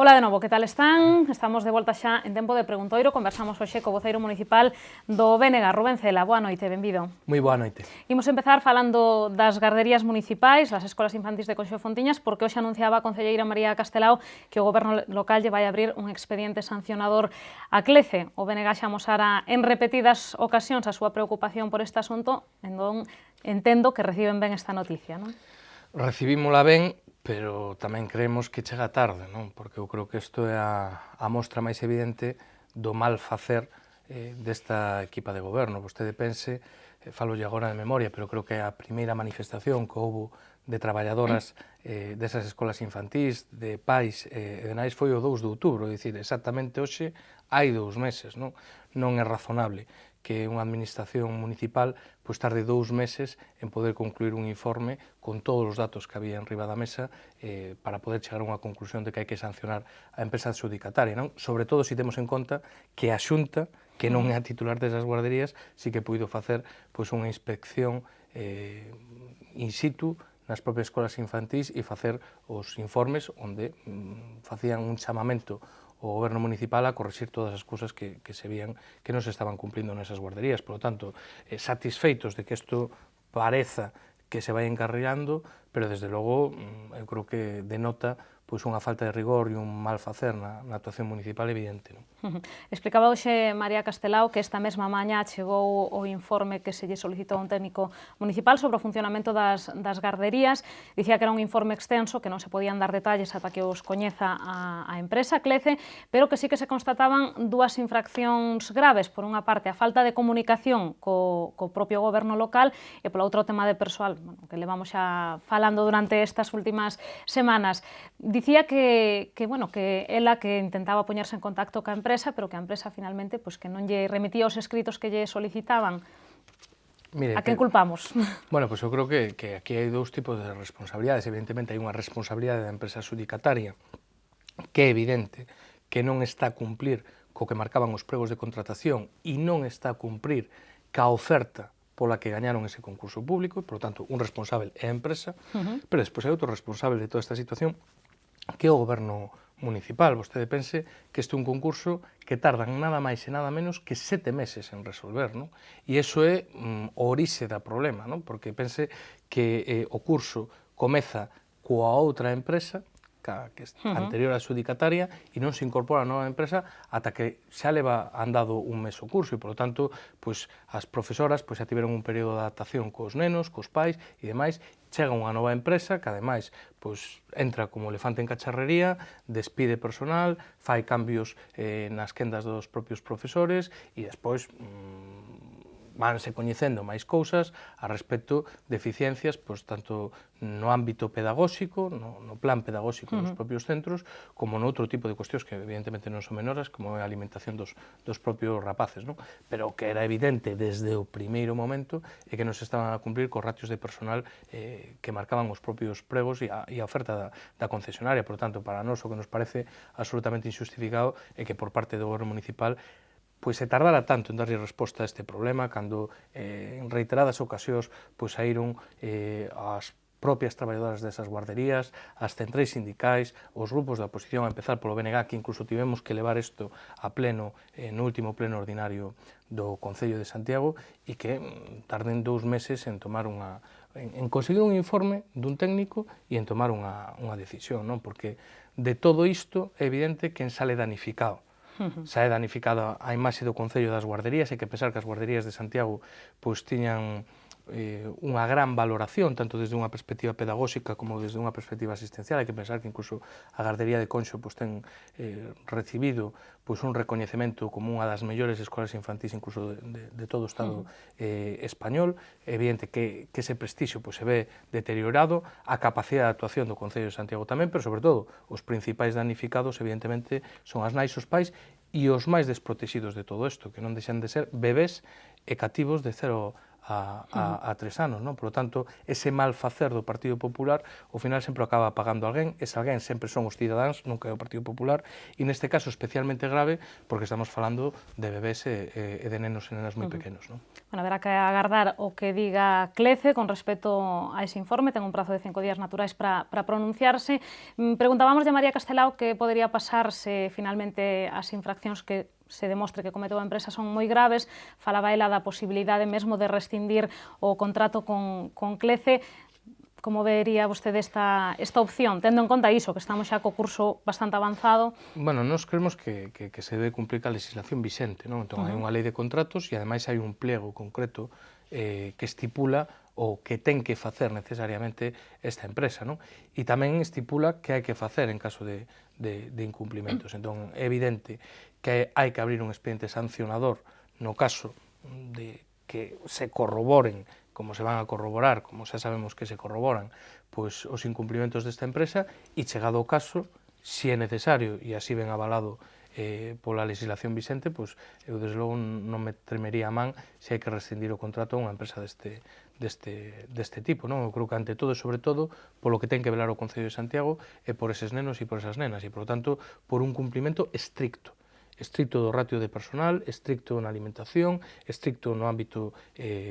Ola de novo, que tal están? Estamos de volta xa en tempo de preguntoiro. Conversamos hoxe co voceiro municipal do BNG, Rubén Cela. Boa noite, benvido. Moi boa noite. Imos empezar falando das garderías municipais, das escolas infantís de Conxo de Fontiñas, porque hoxe anunciaba a concelleira María Castelao que o goberno local lle vai abrir un expediente sancionador a Clece. O BNG xa amosara en repetidas ocasións a súa preocupación por este asunto, entón entendo que reciben ben esta noticia, non? Recibímola ben, pero tamén creemos que chega tarde, non? Porque eu creo que isto é a mostra máis evidente do mal facer desta equipa de goberno. Vostede pense, falolle agora de memoria, pero creo que a primeira manifestación que houbo de traballadoras desas escolas infantís, de pais e de nais foi o 2 de outubro, é dicir, exactamente hoxe hai 2 meses, non? Non é razonable que unha administración municipal pois tarde 2 meses en poder concluir un informe con todos os datos que había en riba da mesa para poder chegar a unha conclusión de que hai que sancionar a empresa adxudicataria, non? Sobre todo se temos en conta que a Xunta, que non é a titular desas guarderías, sí que puido facer pois unha inspección in situ nas propias escolas infantís e facer os informes onde facían un chamamento o goberno municipal a corrixir todas as cousas que se vían que non se estaban cumplindo nesas guarderías. Por lo tanto, satisfeitos de que isto pareza que se vai encarrilando, pero desde logo eu creo que denota pois unha falta de rigor e un mal facer na actuación municipal evidente, non? Explicaba hoxe María Castelao que esta mesma mañá chegou o informe que se lle solicitou a un técnico municipal sobre o funcionamento das garderías. Dicía que era un informe extenso, que non se podían dar detalles ata que os coñeza a empresa Clece, pero que sí que se constataban dúas infraccións graves. Por unha parte, a falta de comunicación co propio goberno local e polo outro tema de persoal, que levamos xa falando durante estas últimas semanas. Dicía que ela que intentaba poñerse en contacto ca empresa, pero que a empresa finalmente que non lle remitía os escritos que lle solicitaban. Mire, a quen culpamos? Bueno, pois eu creo que aquí hai dous tipos de responsabilidades. Evidentemente hai unha responsabilidade da empresa adxudicataria que é evidente que non está a cumplir co que marcaban os pregos de contratación e non está a cumprir ca oferta pola que gañaron ese concurso público, por lo tanto, un responsable é a empresa, pero despois hai outro responsable de toda esta situación que é o goberno municipal. Vostede pense que este é un concurso que tardan nada máis e nada menos que 7 meses en resolver, non? E iso é o orixe da problema, non? Porque pense que o curso comeza coa outra empresa, que é anterior á adxudicataria, e non se incorpora a nova empresa ata que xa leva andado un mes o curso, e, polo tanto, pois, as profesoras pois, xa tiveron un período de adaptación cos nenos, cos pais e demais. Chega unha nova empresa que, ademais, pois, entra como elefante en cacharrería, despide personal, fai cambios nas quendas dos propios profesores e, despois, vanse coñecendo máis cousas a respecto de eficiencias, pois, tanto no ámbito pedagóxico, no plan pedagóxico dos propios centros, como no outro tipo de cuestións que evidentemente non son menoras, como é a alimentación dos propios rapaces, non? Pero que era evidente desde o primeiro momento é que non se estaban a cumplir cos ratios de personal que marcaban os propios pregos e a oferta da concesionaria. Por tanto, para nós o que nos parece absolutamente injustificado é que por parte do goberno municipal pois se tardara tanto en darlle resposta a este problema, cando en reiteradas ocasións pois saíron as propias traballadoras desas guarderías, as centrais sindicais, os grupos da oposición, a empezar polo BNG, que incluso tivemos que levar isto a pleno no último pleno ordinario do Concello de Santiago, e que tarden 2 meses en tomar en conseguir un informe dun técnico e en tomar unha decisión, non? Porque de todo isto é evidente quen sale danificado. Sae danificada a imaxe do Concello das guarderías, e que pensar que as guarderías de Santiago pois tiñan unha gran valoración, tanto desde unha perspectiva pedagóxica como desde unha perspectiva asistencial. Hai que pensar que incluso a gardería de Conxo pois ten recibido pois un recoñecemento como unha das mellores escolas infantís incluso de todo o Estado español. É evidente que ese prestixio pois se ve deteriorado, a capacidade de actuación do Concello de Santiago tamén, pero sobre todo os principais danificados evidentemente son as nais, os pais e os máis desprotegidos de todo isto, que non deixan de ser bebés e cativos de 0 a 3 anos, non? Por lo tanto, ese mal facer do Partido Popular, ao final sempre acaba pagando alguén, ese alguén sempre son os cidadáns, nunca é o Partido Popular, e neste caso especialmente grave, porque estamos falando de bebés e de nenos e nenas moi pequenos, non? Bueno, haberá que agardar o que diga CLECE con respecto a ese informe, ten un prazo de 5 días naturais para pronunciarse. Preguntábamos de María Castelao que podería pasar se finalmente as infraccións que se demostre que cometeu a empresa son moi graves. Falaba ela da posibilidade mesmo de rescindir o contrato con CLECE. Como vería vostede esta opción, tendo en conta iso, que estamos xa co curso bastante avanzado? Bueno, nós creemos que se debe cumplir a legislación vixente, non? Entón, hai unha lei de contratos e, ademais, hai un pliego concreto que estipula o que ten que facer necesariamente esta empresa, non? E tamén estipula que hai que facer en caso de incumplimentos. Entón, é evidente que hai que abrir un expediente sancionador no caso de que se corroboren, como se van a corroborar, como xa sabemos que se corroboran, pois os incumplimentos desta empresa, e chegado o caso, se é necesario, e así ben avalado pola legislación vixente, pois eu desde logo non me tremería a man se hai que rescindir o contrato a unha empresa deste tipo, non? Eu creo que ante todo e sobre todo polo que ten que velar o Concello de Santiago e por eses nenos e por esas nenas, e, por lo tanto, por un cumplimento estricto do ratio de personal, estricto na alimentación, estricto no ámbito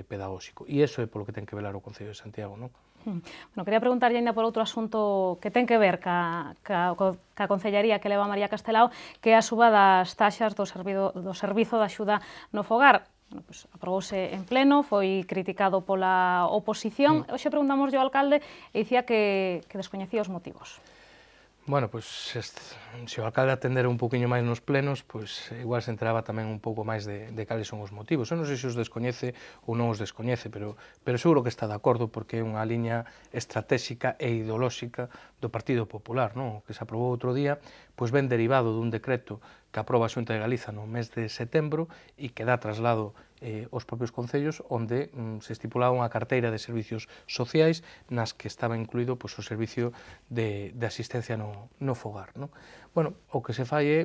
pedagóxico. E iso é polo que ten que velar o Concello de Santiago, non? Bueno, quería preguntarlle ainda por outro asunto que ten que ver ca Concellaría que leva María Castelao, que é a suba das taxas do Servizo de Axuda no Fogar. Bueno, pues, aprobouse en pleno, foi criticado pola oposición. Hoxe preguntamos ao alcalde e dicía que descoñecía os motivos. Bueno, pois, se o alcalde atendera un poquinho máis nos plenos, pois igual se enteraba tamén un pouco máis de cales son os motivos. Eu non sei se os descoñece ou non os descoñece, pero seguro que está de acordo, porque é unha liña estratégica e ideolóxica do Partido Popular, non? O que se aprobou outro día, pois ven derivado dun decreto que aproba a Xunta de Galiza no mes de setembro e que dá traslado aos propios concellos, onde se estipulaba unha carteira de servicios sociais nas que estaba incluído pois, o servicio de asistencia no fogar, non? Bueno, o que se fai é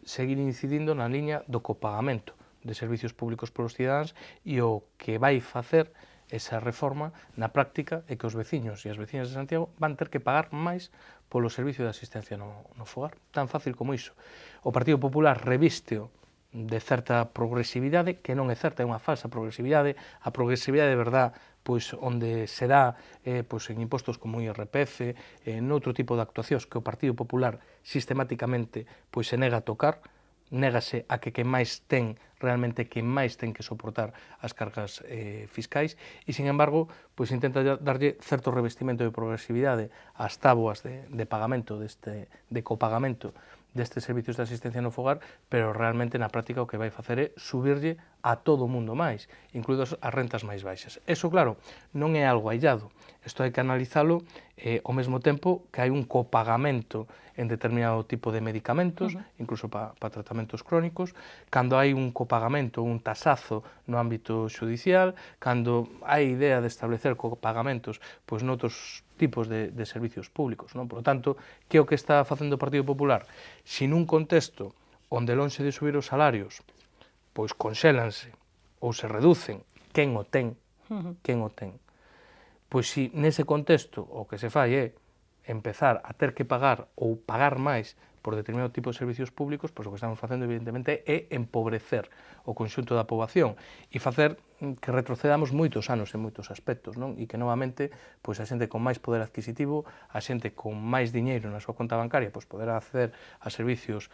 seguir incidindo na liña do copagamento de servicios públicos polos cidadáns, e o que vai facer esa reforma na práctica é que os veciños e as veciñas de Santiago van ter que pagar máis polo servicio de asistencia no fogar. Tan fácil como iso. O Partido Popular revísteo de certa progresividade, que non é certa, é unha falsa progresividade. A progresividade de verdad, pois onde se dá pois, en impostos como o IRPF, noutro tipo de actuacións que o Partido Popular sistemáticamente pois, se nega a tocar, négase a que quen máis ten, realmente quen máis ten que soportar as cargas fiscais, e, sin embargo, pois intenta darlle certo revestimento de progresividade ás táboas de pagamento, de copagamento destes servicios de asistencia no fogar, pero realmente na práctica o que vai facer é subirlle a todo o mundo máis, incluídos as rentas máis baixas. Eso, claro, non é algo aillado. Isto hai que analizalo ao mesmo tempo que hai un copagamento en determinado tipo de medicamentos, incluso para tratamentos crónicos, cando hai un copagamento, un tasazo no ámbito xudicial, cando hai idea de establecer copagamentos pois, noutros tipos de servicios públicos, non? Por lo tanto, que é o que está facendo o Partido Popular? Se nun contexto onde lonxe de subir os salarios, pois conxélanse ou se reducen, quen o ten? Pois se nese contexto o que se fai é empezar a ter que pagar ou pagar máis por determinado tipo de servicios públicos, pois o que estamos facendo, evidentemente, é empobrecer o conxunto da poboación e facer que retrocedamos moitos anos en moitos aspectos, non? E que, novamente, pois a xente con máis poder adquisitivo, a xente con máis diñeiro na súa conta bancaria, pois poderá acceder a servicios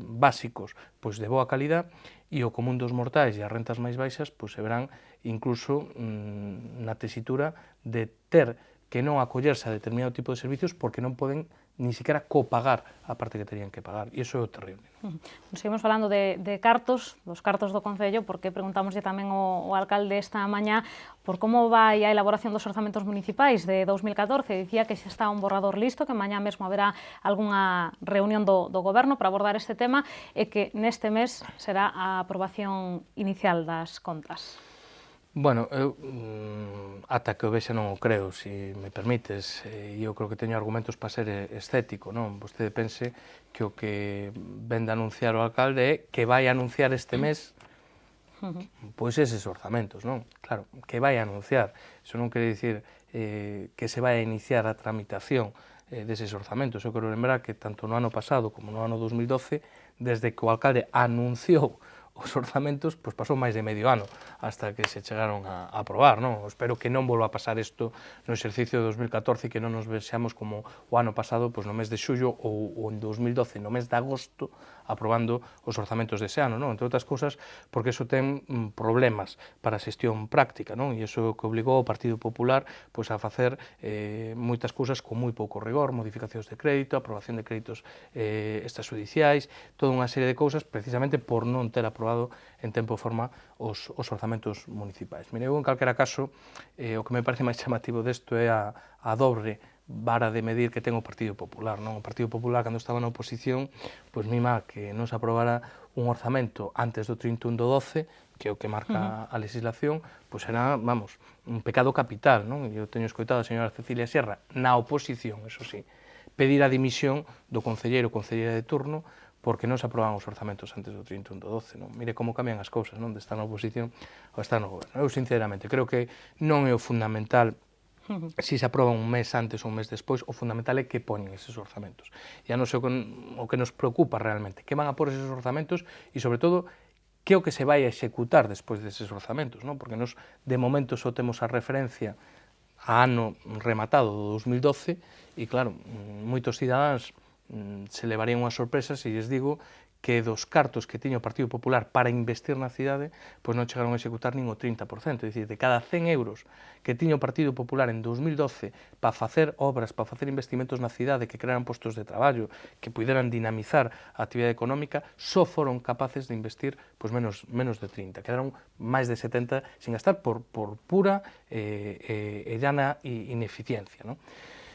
básicos pois de boa calidad, e o común dos mortais e as rentas máis baixas pois se verán incluso na tesitura de ter que non acollerse a determinado tipo de servicios porque non poden ni siquiera copagar a parte que terían que pagar, e iso é o terrible. Seguimos falando de cartos, dos cartos do Concello, porque preguntámoslle tamén ao alcalde esta mañá por como vai a elaboración dos orzamentos municipais de 2014. Dicía que xa está un borrador listo, que mañá mesmo haberá algunha reunión do Goberno para abordar este tema, e que neste mes será a aprobación inicial das contas. Bueno, eu ata que o vexa non o creo, se me permites, e eu creo que teño argumentos para ser escéptico, non? Vostede pense que o que ven de anunciar o alcalde é que vai anunciar este mes pois eses orzamentos, non? Claro, que vai a anunciar, iso non quere dicir que se vai a iniciar a tramitación deses orzamentos. Eu quero lembrar que tanto no ano pasado como no ano 2012, desde que o alcalde anunciou os orzamentos, pois pasou máis de medio ano hasta que se chegaron a aprobar, non? Espero que non volva a pasar isto no exercicio de 2014 e que non nos vexamos como o ano pasado, pois no mes de xullo ou en 2012, no mes de agosto, aprobando os orzamentos dese ano, non? Entre outras cousas, porque iso ten problemas para a xestión práctica, non? E iso que obligou o Partido Popular pois a facer moitas cousas con moi pouco rigor, modificacións de crédito, aprobación de créditos extrajudiciais, toda unha serie de cousas precisamente por non ter aprobado en tempo e forma os orzamentos municipais. Mire, eu en calquera caso, o que me parece máis chamativo desto é a dobre vara de medir que ten o Partido Popular, non? O Partido Popular, cando estaba na oposición, pois mima que non se aprobara un orzamento antes do 31 do 12, que é o que marca a legislación, pois era, vamos, un pecado capital, non? Eu teño escoitado a señora Cecilia Sierra, na oposición, eso sí, pedir a dimisión do concelleiro ou concelleira de turno porque non se aprobaban os orzamentos antes do 31 do 12, non? Mire como cambian as cousas, non? De estar na oposición ou estar no goberno. Eu, sinceramente, creo que non é o fundamental si se aproba un mes antes ou un mes despois, o fundamental é que poñen eses orzamentos. E a non sei o que nos preocupa realmente, que van a pôr eses orzamentos e, sobre todo, que é o que se vai a executar despois deses orzamentos, non? Porque nos, de momento, só temos a referencia a ano rematado do 2012 e, claro, moitos cidadáns se levarían unhas sorpresas se lles digo que dos cartos que tiña o Partido Popular para investir na cidade, pois non chegaron a executar nin o 30%, é dicir, de cada 100 euros que tiña o Partido Popular en 2012 para facer obras, para facer investimentos na cidade que crearan postos de traballo, que puderan dinamizar a actividade económica, só foron capaces de investir pois menos de 30, quedaron máis de 70 sin gastar por pura e llana ineficiencia, non?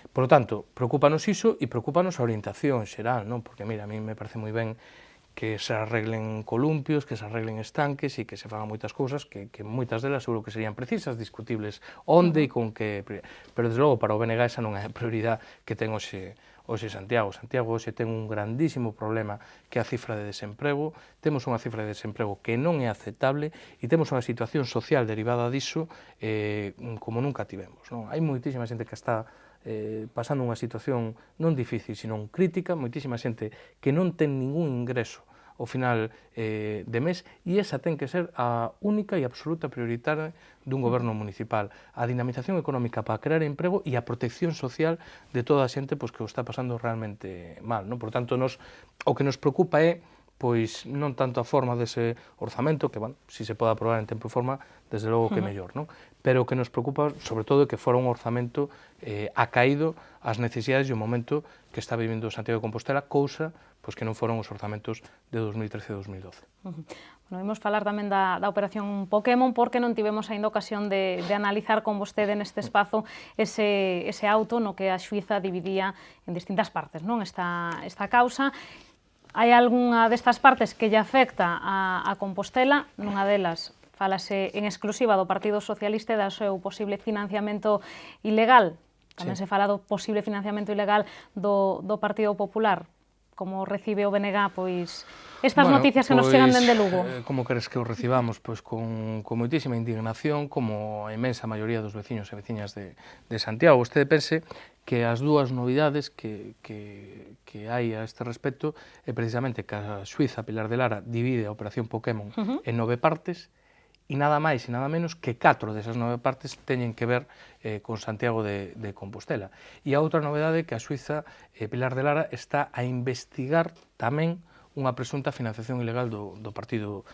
Por lo tanto, preocúpanos iso e preocúpanos a orientación xeral, non? Porque, mira, a mí me parece moi ben que se arreglen columpios, que se arreglen estanques e que se fagan moitas cousas que moitas delas seguro que serían precisas, discutibles onde e con que... Pero, desde logo, para o BNG esa non é a prioridade que ten hoxe Santiago. Santiago hoxe ten un grandísimo problema que é a cifra de desemprego, temos unha cifra de desemprego que non é aceptable e temos unha situación social derivada diso como nunca tivemos, non? Hai moitísima xente que está pasando unha situación non difícil, sino crítica, moitísima xente que non ten ningún ingreso ao final de mes e esa ten que ser a única e absoluta prioritaria dun goberno municipal, a dinamización económica para crear emprego e a protección social de toda a xente pois, que o está pasando realmente mal, non? Por tanto, o que nos preocupa é pois non tanto a forma dese orzamento, que, bueno, si se pode aprobar en tempo e forma, desde logo que mellor, non? Pero o que nos preocupa, sobre todo, é que fora un orzamento acaído ás necesidades e o momento que está vivindo Santiago de Compostela, cousa pois que non foron os orzamentos de 2013 e 2012. Bueno, imos falar tamén da operación Pokémon, porque non tivemos aínda ocasión de analizar con vostede neste espazo ese auto no que a xuíza dividía en distintas partes, non? Esta causa. Hai algunha destas partes que lle afecta a Compostela, nunha delas falase en exclusiva do Partido Socialista e do seu posible financiamento ilegal. Tamén se fala do posible financiamento ilegal do Partido Popular. Como recibe o BNG, pois, estas noticias que nos chegan dende Lugo? Como queres que o recibamos? Pois con moitísima indignación, como a imensa maioría dos veciños e veciñas de Santiago. Vostede pense que as dúas novidades que hai a este respecto é precisamente que a xuíza Pilar de Lara divide a operación Pokémon en 9 partes e nada máis e nada menos que 4 desas 9 partes teñen que ver con Santiago de Compostela. E a outra novedade é que a xuíza Pilar de Lara está a investigar tamén unha presunta financiación ilegal do Partido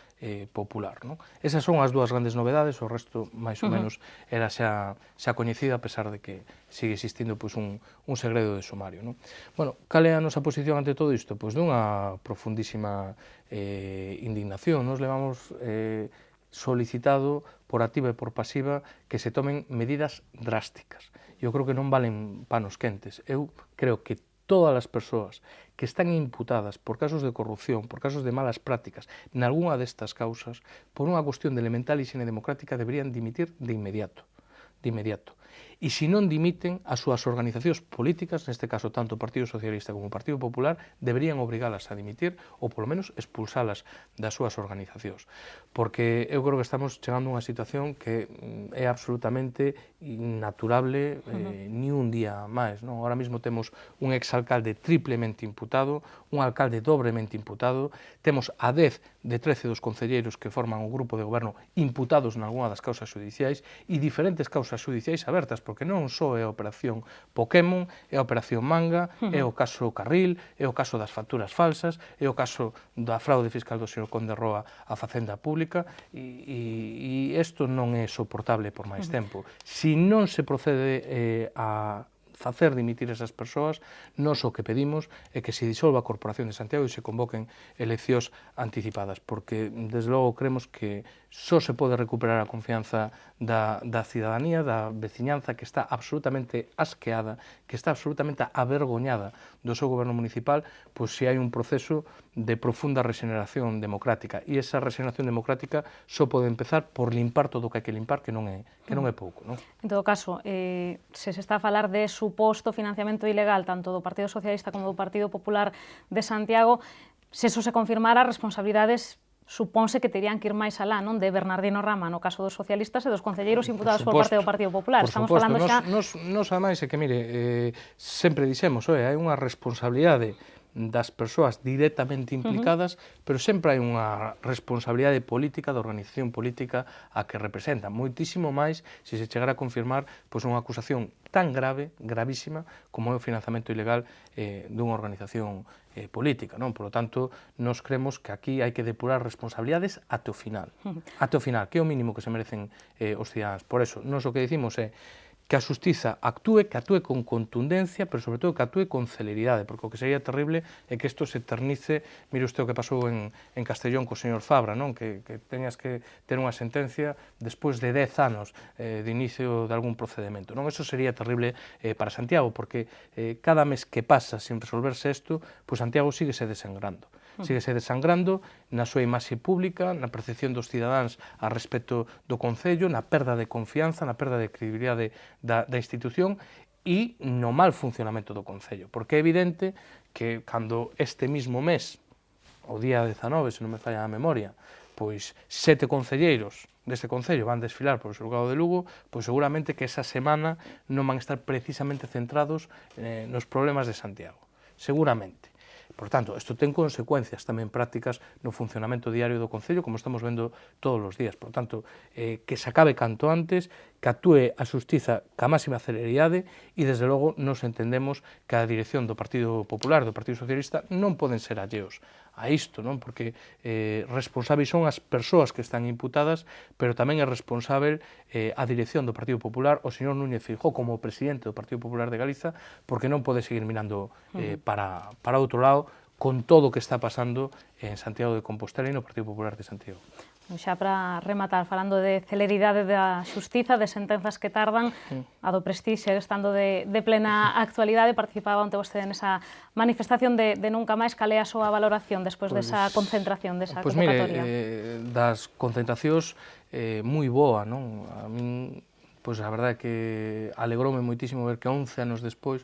Popular, non? Esas son as dúas grandes novedades, o resto, máis ou menos, era xa coñecida, a pesar de que sigue existindo pois, un segredo de sumario, non? Bueno, cal é a nosa posición ante todo isto? Pois dunha profundísima indignación. Nos levamos solicitado por activa e por pasiva que se tomen medidas drásticas. Eu creo que non valen panos quentes. Eu creo que todas as persoas que están imputadas por casos de corrupción, por casos de malas prácticas, nalgúna destas causas, por unha cuestión de elemental higiene democrática, deberían dimitir de inmediato. e se non dimiten, as súas organizacións políticas, neste caso tanto o Partido Socialista como o Partido Popular, deberían obrigalas a dimitir ou polo menos expulsalas das súas organizacións. Porque eu creo que estamos chegando a unha situación que é absolutamente innaturable ni un día máis. Ahora mesmo temos un exalcalde triplemente imputado, un alcalde dobremente imputado, temos a 10 de 13 dos concelleiros que forman o grupo de goberno imputados nalgúna das causas xudiciais e diferentes causas xudiciais abertas, porque non só é a operación Pokémon, é a operación Manga, é o caso Carril, é o caso das facturas falsas, é o caso da fraude fiscal do señor Conde Roa á Facenda Pública, e isto non é soportable por máis tempo. Se non se procede a facer dimitir esas persoas, nós o que pedimos é que se disolva a Corporación de Santiago e se convoquen eleccións anticipadas, porque, desde logo, creemos que só se pode recuperar a confianza da cidadanía, da veciñanza que está absolutamente asqueada, que está absolutamente avergoñada do seu goberno municipal, pois se hai un proceso de profunda regeneración democrática. E esa regeneración democrática só pode empezar por limpar todo o que hai que limpar, que non é pouco. En todo caso, se está a falar de suposto financiamento ilegal tanto do Partido Socialista como do Partido Popular de Santiago, se eso se confirmara, responsabilidades supónse que terían que ir máis alá, non? De Bernardino Rama, no caso dos socialistas, e dos concelleiros imputados por parte do Partido Popular. Estamos falando xa... Nos ademais é que, mire, sempre dixemos, hai unha responsabilidade das persoas directamente implicadas, pero sempre hai unha responsabilidade política, da organización política a que representa. Moitísimo máis se se chegara a confirmar unha acusación tan grave, gravísima, como é o financiamento ilegal dunha organización política. Por lo tanto, nos creemos que aquí hai que depurar responsabilidades até o final. Até o final, que é o mínimo que se merecen os cidadáns. Por eso, nos o que dicimos é que a xustiza actúe, que actúe con contundencia, pero sobre todo que actúe con celeridade, porque o que sería terrible é que isto se eternice. Mire usted o que pasou en Castellón co señor Fabra, que teñas que ter unha sentencia despois de 10 anos de inicio de algún procedimento. Eso sería terrible para Santiago, porque cada mes que pasa sin resolverse isto, pois Santiago síguese desangrando. Síguese desangrando na súa imaxe pública, na percepción dos cidadáns a respecto do Concello, na perda de confianza, na perda de credibilidade da institución e no mal funcionamento do Concello. Porque é evidente que cando este mismo mes, o día 19, se non me falla a memoria, pois 7 concelleiros deste Concello van desfilar polo xulgado de Lugo, pois seguramente que esa semana non van estar precisamente centrados nos problemas de Santiago. Seguramente. Por tanto, isto ten consecuencias tamén prácticas no funcionamento diario do Concello, como estamos vendo todos os días. Por tanto, que se acabe canto antes, que actúe a xustiza ca máxima celeridade e, desde logo, nos entendemos que a dirección do Partido Popular, do Partido Socialista, non poden ser alleos a isto, porque responsáveis son as persoas que están imputadas, pero tamén é responsável a dirección do Partido Popular, o señor Núñez Feijóo, como presidente do Partido Popular de Galiza, porque non pode seguir mirando para outro lado con todo o que está pasando en Santiago de Compostela e no Partido Popular de Santiago. Xa para rematar, falando de celeridade da xustiza, de sentenzas que tardan, a do Prestige estando de plena actualidade, participaba onte vostede nesa manifestación de Nunca Máis. Cal é a súa valoración despois desa concentración, desa convocatoria? Mire, das concentracións moi boa, A min, a verdade é que alegroume moitísimo ver que 11 anos despois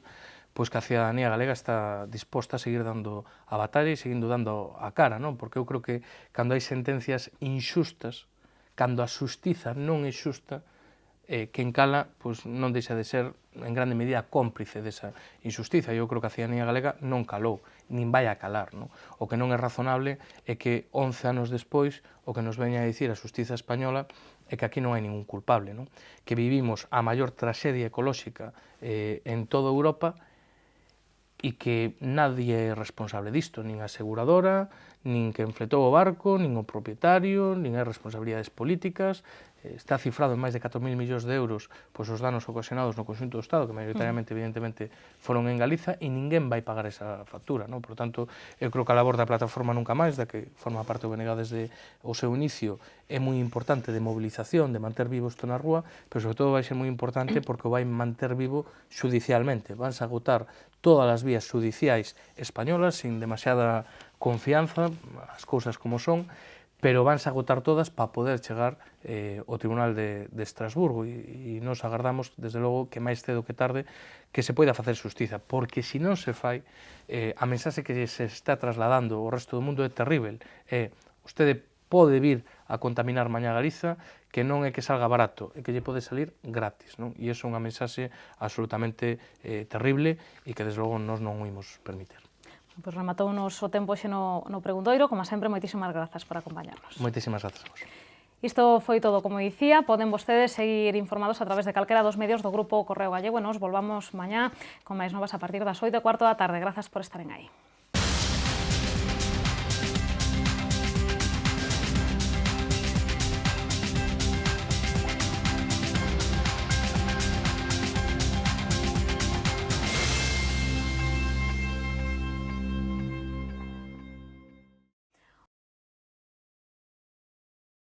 pois que a cidadanía galega está disposta a seguir dando a batalla e seguindo dando a cara, porque eu creo que cando hai sentencias inxustas, cando a xustiza non é xusta, quen cala non deixa de ser en grande medida cómplice desa injustiza. Eu creo que a cidadanía galega non calou, nin vai a calar. O que non é razonable é que 11 anos despois o que nos veña a dicir a xustiza española é que aquí non hai ningún culpable, que vivimos a maior traxedia ecolóxica en toda Europa e que nadie é responsable disto, nin a aseguradora, nin quen fletou o barco, nin o propietario, nin hai responsabilidades políticas. Está cifrado en máis de 4.000 millóns de euros os danos ocasionados no conxunto do Estado, que maioritariamente, evidentemente, foron en Galiza, e ninguén vai pagar esa factura. Por tanto, eu creo que a labor da plataforma Nunca Máis, da que forma parte o BNG desde o seu inicio, é moi importante de mobilización, de manter vivo isto na rúa, pero sobre todo vai ser moi importante porque o vai manter vivo xudicialmente. Vanse agotar todas as vías xudiciais españolas sin demasiada confianza, as cousas como son, pero vanse agotar todas para poder chegar ao Tribunal de Estrasburgo e nos agardamos, desde logo, que máis cedo que tarde que se poida facer xustiza, porque se non se fai, a mensaxe que se está trasladando ao resto do mundo é terrível. Vostede pode vir a contaminar mañá Galiza, que non é que salga barato, é que lle pode salir gratis, non? E iso é unha mensaxe absolutamente terrible e que, desde logo, nós non o imos permitir. Pois rematounos o tempo xe no preguntoiro. Como sempre, moitísimas grazas por acompañarnos. Moitísimas grazas a vos. Isto foi todo, como dicía. Poden vostedes seguir informados a través de calquera dos medios do Grupo Correo Gallego e nos volvamos mañá con máis novas a partir das 8:15 da tarde. Grazas por estaren aí.